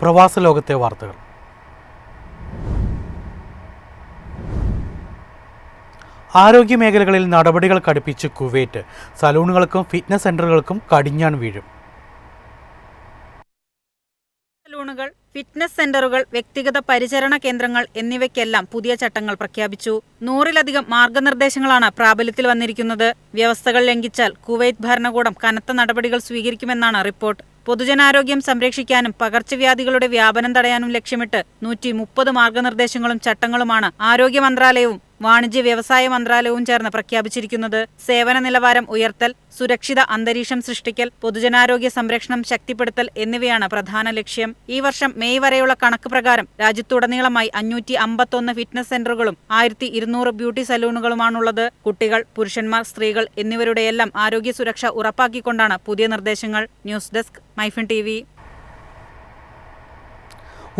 പ്രവാസ ലോകത്തെ വാർത്തകൾ. ആരോഗ്യ മേഖലകളിൽ നടപടികൾ കടുപ്പിച്ച് കുവൈറ്റ്. സലൂണുകൾക്കും ഫിറ്റ്നസ് സെന്ററുകൾക്കും കടിഞ്ഞാൺ വീഴും. സലൂണുകൾ, ഫിറ്റ്നസ് സെന്ററുകൾ, വ്യക്തിഗത പരിചരണ കേന്ദ്രങ്ങൾ എന്നിവയ്ക്കെല്ലാം പുതിയ ചട്ടങ്ങൾ പ്രഖ്യാപിച്ചു. 100-ലധികം മാർഗനിർദ്ദേശങ്ങളാണ് പ്രാബല്യത്തിൽ വന്നിരിക്കുന്നത്. വ്യവസ്ഥകൾ ലംഘിച്ചാൽ കുവൈറ്റ് ഭരണകൂടം കനത്ത നടപടികൾ സ്വീകരിക്കുമെന്നാണ് റിപ്പോർട്ട്. പൊതുജനാരോഗ്യം സംരക്ഷിക്കാനും പകർച്ചവ്യാധികളുടെ വ്യാപനം തടയാനും ലക്ഷ്യമിട്ട് 130 മാർഗനിർദ്ദേശങ്ങളും ചട്ടങ്ങളുമാണ് ആരോഗ്യ മന്ത്രാലയവും വാണിജ്യ വ്യവസായ മന്ത്രാലയവും ചേർന്ന് പ്രഖ്യാപിച്ചിരിക്കുന്നത്. സേവന നിലവാരം ഉയർത്തൽ, സുരക്ഷിത അന്തരീക്ഷം സൃഷ്ടിക്കൽ, പൊതുജനാരോഗ്യ സംരക്ഷണം ശക്തിപ്പെടുത്തൽ എന്നിവയാണ് പ്രധാന ലക്ഷ്യം. ഈ വർഷം മെയ് വരെയുള്ള കണക്ക് പ്രകാരം രാജ്യത്തുടനീളമായി 551 ഫിറ്റ്നസ് സെന്ററുകളും 1200 ബ്യൂട്ടി സലൂണുകളുമാണുള്ളത്. കുട്ടികൾ, പുരുഷന്മാർ, സ്ത്രീകൾ എന്നിവരുടെയെല്ലാം ആരോഗ്യ സുരക്ഷ ഉറപ്പാക്കിക്കൊണ്ടാണ് പുതിയ നിർദ്ദേശങ്ങൾ. News desk, MyFin TV.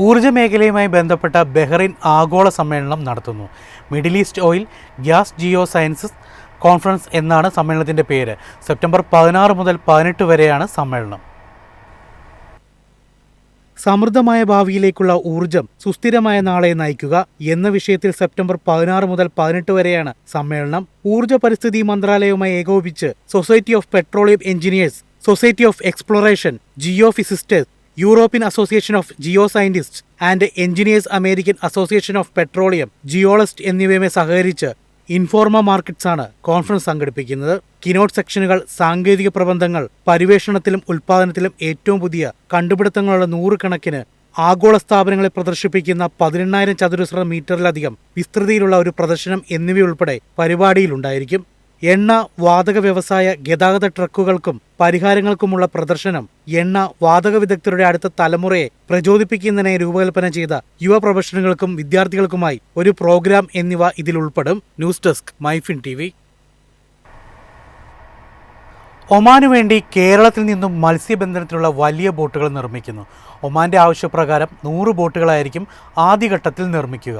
ഊർജ്ജ മേഖലയുമായി ബന്ധപ്പെട്ട ബഹ്റൈൻ ആഗോള സമ്മേളനം നടത്തുന്നു. Middle East Oil, Gas, Geosciences Conference എന്നാണ് സമ്മേളനത്തിൻ്റെ പേര്. സെപ്റ്റംബർ 16 മുതൽ 18 വരെയാണ് സമ്മേളനം. സമൃദ്ധമായ ഭാവിയിലേക്കുള്ള ഊർജ്ജം സുസ്ഥിരമായ നാളെ നയിക്കുക എന്ന വിഷയത്തിൽ സെപ്റ്റംബർ 16 മുതൽ 18 വരെയാണ് സമ്മേളനം. ഊർജ്ജ പരിസ്ഥിതി മന്ത്രാലയവുമായി ഏകോപിപ്പിച്ച് society of petroleum engineers, society of exploration, geophysicists, European association of geoscientist and engineers, American association of petroleum geologist എന്നിവയുമായി സഹകരിച്ച് ഇൻഫോർമ മാർക്കറ്റ്സ് ആണ് കോൺഫറൻസ് സംഘടിപ്പിക്കുന്നത്. കിനോട്ട് സെക്ഷനുകൾ, സാങ്കേതിക പ്രബന്ധങ്ങൾ, പരിവേഷണത്തിലും ഉൽപ്പാദനത്തിലും ഏറ്റവും പുതിയ കണ്ടുപിടുത്തങ്ങളുള്ള 100 കണക്കിന് ആഗോള സ്ഥാപനങ്ങളെ പ്രദർശിപ്പിക്കുന്ന 18,000 ചതുരശ്ര മീറ്ററിലധികം വിസ്തൃതിയിലുള്ള ഒരു പ്രദർശനം എന്നിവയുൾപ്പെടെ പരിപാടിയിലുണ്ടായിരിക്കും. എണ്ണ, വാതക വ്യവസായ, ഗതാഗത ട്രക്കുകൾക്കും പരിഹാരങ്ങൾക്കുമുള്ള പ്രദർശനം എണ്ണ, വാതക വിദഗ്ധരുടെ അടുത്ത തലമുറയെ പ്രചോദിപ്പിക്കുന്നതിനായി രൂപകൽപ്പന ചെയ്ത യുവ പ്രൊഫഷണലുകൾക്കും വിദ്യാർത്ഥികൾക്കുമായി ഒരു പ്രോഗ്രാം എന്നിവ ഇതിൽ ഉൾപ്പെടും. News desk, MyFin TV. ഒമാനു വേണ്ടി കേരളത്തിൽ നിന്നും മത്സ്യബന്ധനത്തിനുള്ള വലിയ ബോട്ടുകൾ നിർമ്മിക്കുന്നു. ഒമാന്റെ ആവശ്യപ്രകാരം 100 ബോട്ടുകളായിരിക്കും ആദ്യഘട്ടത്തിൽ നിർമ്മിക്കുക.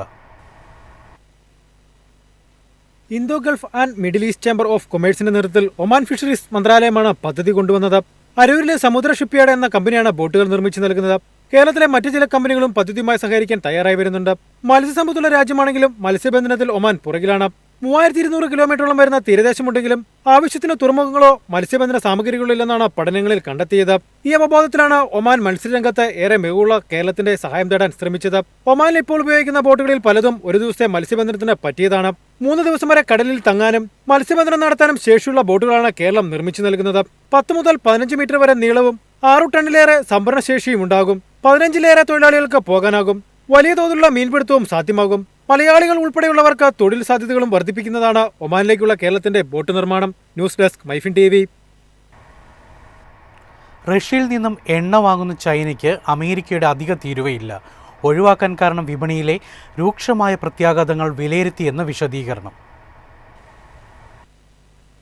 Indo Gulf and Middle East chamber of കൊമേഴ്സിന്റെ നേതൃത്വത്തിൽ ഒമാൻ ഫിഷറീസ് മന്ത്രാലയമാണ് പദ്ധതി കൊണ്ടുവന്നത്. അരൂരിലെ സമുദ്ര ഷിപ്പ്യാർഡ് എന്ന കമ്പനിയാണ് ബോട്ടുകൾ നിർമ്മിച്ചു നൽകുന്നത്. കേരളത്തിലെ മറ്റു ചില കമ്പനികളും പദ്ധതിയുമായി സഹകരിക്കാൻ തയ്യാറായി വരുന്നുണ്ട്. മത്സ്യസമ്പത്തുള്ള രാജ്യമാണെങ്കിലും മത്സ്യബന്ധനത്തിൽ ഒമാൻ പുറകിലാണ്. 3200 കിലോമീറ്ററോളം വരുന്ന തീരദേശമുണ്ടെങ്കിലും ആവശ്യത്തിന് തുറമുഖങ്ങളോ മത്സ്യബന്ധന സാമഗ്രികളോ ഇല്ലെന്നാണ് പഠനങ്ങളിൽ കണ്ടെത്തിയത്. ഈ അവബോധത്തിലാണ് ഒമാൻ മത്സ്യരംഗത്ത് ഏറെ മികവുള്ള കേരളത്തിന്റെ സഹായം തേടാൻ ശ്രമിച്ചത്. ഒമാനിൽ ഇപ്പോൾ ഉപയോഗിക്കുന്ന ബോട്ടുകളിൽ പലതും ഒരു ദിവസത്തെ മത്സ്യബന്ധനത്തിന് പറ്റിയതാണ്. 3 ദിവസം വരെ കടലിൽ തങ്ങാനും മത്സ്യബന്ധനം നടത്താനും ശേഷിയുള്ള ബോട്ടുകളാണ് കേരളം നിർമ്മിച്ചു നൽകുന്നത്. 10 മുതൽ 15 മീറ്റർ വരെ നീളവും 6 ടണ്ണിലേറെ സംഭരണശേഷിയും ഉണ്ടാകും. 15ലേറെ തൊഴിലാളികൾക്ക് പോകാനാകും. വലിയ തോതിലുള്ള മീൻപിടുത്തവും സാധ്യമാകും. മലയാളികൾ ഉൾപ്പെടെയുള്ളവർക്ക് തൊഴിൽ സാധ്യതകളും വർദ്ധിപ്പിക്കുന്നതാണ് ഒമാനിലേക്കുള്ള കേരളത്തിന്റെ ബോട്ട് നിർമ്മാണം. News desk, MyFin TV. റഷ്യയിൽ നിന്നും എണ്ണ വാങ്ങുന്ന ചൈനയ്ക്ക് അമേരിക്കയുടെ അധിക തീരുവയില്ല. ഒഴിവാക്കാൻ കാരണം വിപണിയിലെ രൂക്ഷമായ പ്രത്യാഘാതങ്ങൾ വിലയിരുത്തിയെന്ന വിശദീകരണം.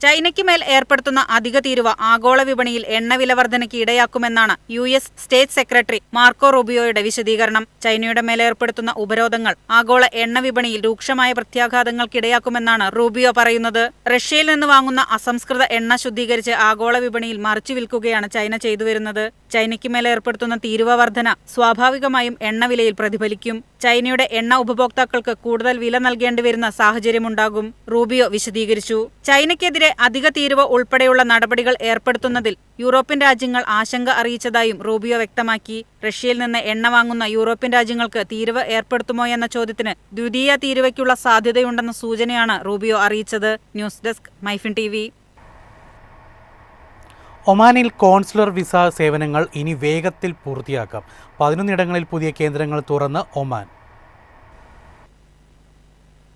ചൈനയ്ക്ക് മേൽ ഏർപ്പെടുത്തുന്ന അധിക തീരുവ ആഗോള വിപണിയിൽ എണ്ണ വില വർധനയ്ക്ക് ഇടയാക്കുമെന്നാണ് US സ്റ്റേറ്റ് സെക്രട്ടറി മാർക്കോ റൂബിയോയുടെ വിശദീകരണം. ചൈനയുടെ മേൽ ഏർപ്പെടുത്തുന്ന ഉപരോധങ്ങൾ ആഗോള എണ്ണ വിപണിയിൽ രൂക്ഷമായ പ്രത്യാഘാതങ്ങൾക്കിടയാക്കുമെന്നാണ് റൂബിയോ പറയുന്നത്. റഷ്യയിൽ നിന്ന് വാങ്ങുന്ന അസംസ്കൃത എണ്ണ ശുദ്ധീകരിച്ച് ആഗോള വിപണിയിൽ മറിച്ചു വിൽക്കുകയാണ് ചൈന ചെയ്തുവരുന്നത്. ചൈനയ്ക്ക് മേൽ ഏർപ്പെടുത്തുന്ന തീരുവ വർധന സ്വാഭാവികമായും എണ്ണവിലയിൽ പ്രതിഫലിക്കും. ചൈനയുടെ എണ്ണ ഉപഭോക്താക്കൾക്ക് കൂടുതൽ വില നൽകേണ്ടി വരുന്ന സാഹചര്യമുണ്ടാകും. റൂബിയോ വിശദീകരിച്ചു. ചൈനയ്ക്കെതിരെ അധിക തീരുവ ഉൾപ്പെടെയുള്ള നടപടികൾ ഏർപ്പെടുത്തുന്നതിൽ യൂറോപ്യൻ രാജ്യങ്ങൾ ആശങ്ക അറിയിച്ചതായും റൂബിയോ വ്യക്തമാക്കി. റഷ്യയിൽ നിന്ന് എണ്ണ വാങ്ങുന്ന യൂറോപ്യൻ രാജ്യങ്ങൾക്ക് തീരുവ ഏർപ്പെടുത്തുമോ എന്ന ചോദ്യത്തിന് ദ്വിതീയ തീരുവയ്ക്കുള്ള സാധ്യതയുണ്ടെന്ന സൂചനയാണ് റൂബിയോ അറിയിച്ചത്. News desk, MyFin TV. ഒമാനിൽ കോൺസുലർ വിസ സേവനങ്ങൾ ഇനി വേഗത്തിൽ പൂർത്തിയാക്കാം. 11 ഇടങ്ങളിൽ പുതിയ കേന്ദ്രങ്ങൾ തുറന്ന് ഒമാൻ.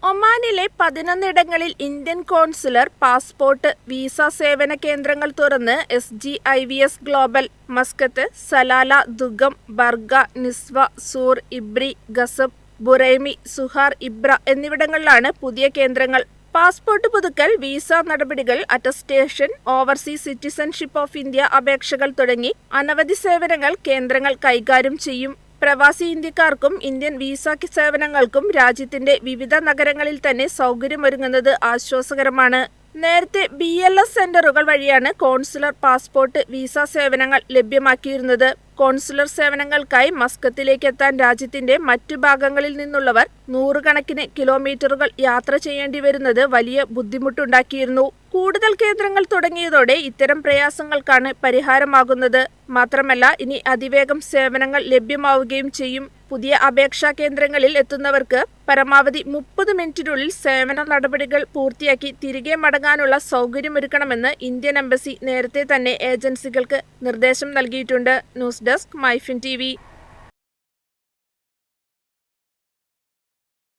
ഒമാനിലെ 11 ഇടങ്ങളിൽ ഇന്ത്യൻ കോൺസുലർ, പാസ്പോർട്ട്, വിസ സേവന കേന്ദ്രങ്ങൾ തുറന്ന് SGIVS Global. Muscat, Salalah, Duqm, Barka, Nizwa, Sur, Ibri, Khasab, Buraimi, Sohar, Ibra എന്നിവിടങ്ങളിലാണ് പുതിയ കേന്ദ്രങ്ങൾ. പാസ്പോർട്ട് പുതുക്കൽ, വിസ നടപടികൾ, attestation, overseas citizenship of India അപേക്ഷകൾ തുടങ്ങി അനവധി സേവനങ്ങൾ കേന്ദ്രങ്ങൾ കൈകാര്യം ചെയ്യും. പ്രവാസി ഇന്ത്യക്കാർക്കും ഇന്ത്യൻ വിസ സേവനങ്ങൾക്കും രാജ്യത്തിന്റെ വിവിധ നഗരങ്ങളിൽ തന്നെ സൗകര്യമൊരുങ്ങുന്നത് ആശ്വാസകരമാണ്. നേരത്തെ BLS സെന്ററുകൾ വഴിയാണ് കോൺസുലർ, പാസ്പോർട്ട്, വിസ സേവനങ്ങൾ ലഭ്യമാക്കിയിരുന്നത്. കോൺസുലർ സേവനങ്ങൾക്കായി മസ്കത്തിലേക്ക് എത്താൻ രാജ്യത്തിന്റെ മറ്റു ഭാഗങ്ങളിൽ നിന്നുള്ളവർ നൂറുകണക്കിന് കിലോമീറ്ററുകൾ യാത്ര ചെയ്യേണ്ടി വരുന്നത് വലിയ ബുദ്ധിമുട്ടുണ്ടാക്കിയിരുന്നു. കൂടുതൽ കേന്ദ്രങ്ങൾ തുടങ്ങിയതോടെ ഇത്തരം പ്രയാസങ്ങൾക്കാണ് പരിഹാരമാകുന്നത്. മാത്രമല്ല, ഇനി അതിവേഗം സേവനങ്ങൾ ലഭ്യമാവുകയും ചെയ്യും. പുതിയ അപേക്ഷാ കേന്ദ്രങ്ങളിൽ എത്തുന്നവർക്ക് പരമാവധി 30 മിനിറ്റിനുള്ളിൽ സേവന നടപടികൾ പൂർത്തിയാക്കി തിരികെ മടങ്ങാനുള്ള സൗകര്യമൊരുക്കണമെന്ന് ഇന്ത്യൻ എംബസി നേരത്തെ തന്നെ ഏജൻസികൾക്ക് നിർദ്ദേശം നൽകിയിട്ടുണ്ട്. News desk MyFin TV.